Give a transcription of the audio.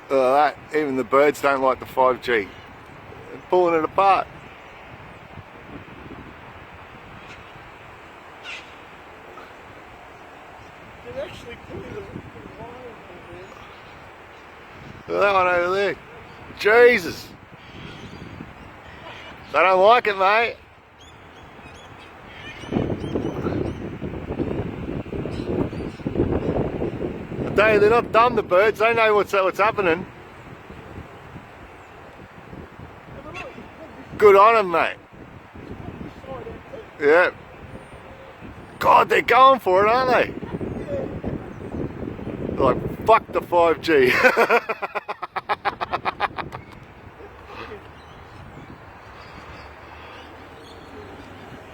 That, even the birds don't like the 5G. They're pulling it apart. They're actually putting the wire over Look at that one over there. Jesus. They don't like it, mate. I tell you, they're not dumb, the birds. They know what's happening. Good on them, mate. Yeah. God, they're going for it, aren't they? They're like, fuck the 5G.